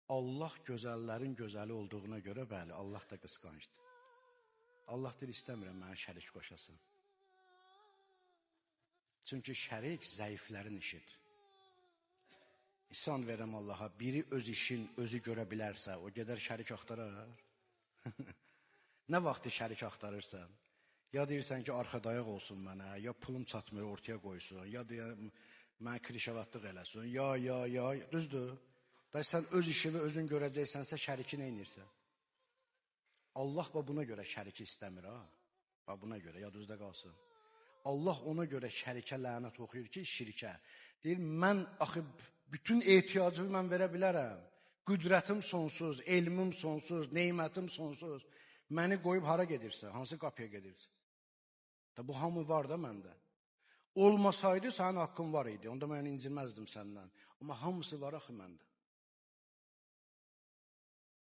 Allah gözəllərin gözəli olduğuna görə, bəli, Allah da qısqancdır. Allah deyir, istəmirəm mənə şərik qoşasın. Çünki şərik zəiflərin işidir. İnsan verəm Allaha, biri öz işin özü görə bilərsə, o gedər şərik axtarar. Nə vaxtı şərik axtarırsan? Ya deyirsən ki, arxadayaq olsun mənə, ya pulum çatmır, ortaya qoysun, ya deyirəm, mənə krişavatlıq eləsin, ya, düzdür? Da sən öz işini özün görəcəksənsə, şəriki nə inirsən? Allah buna görə şəriki istəmir, ha? Buna görə, yadınızda qalsın. Allah ona görə şərikə lənət oxuyur ki, şirkə. Deyir, mən axı bütün ehtiyacımı mən verə bilərəm. Qüdrətim sonsuz, elmim sonsuz, neymətim sonsuz. Məni qoyub hara gedirsə, hansı qapıya gedirsə. Bu hamı var da məndə. Olmasaydı sənin haqqın var idi, onda mən incilməzdim səndən. Amma hamısı var axı məndə.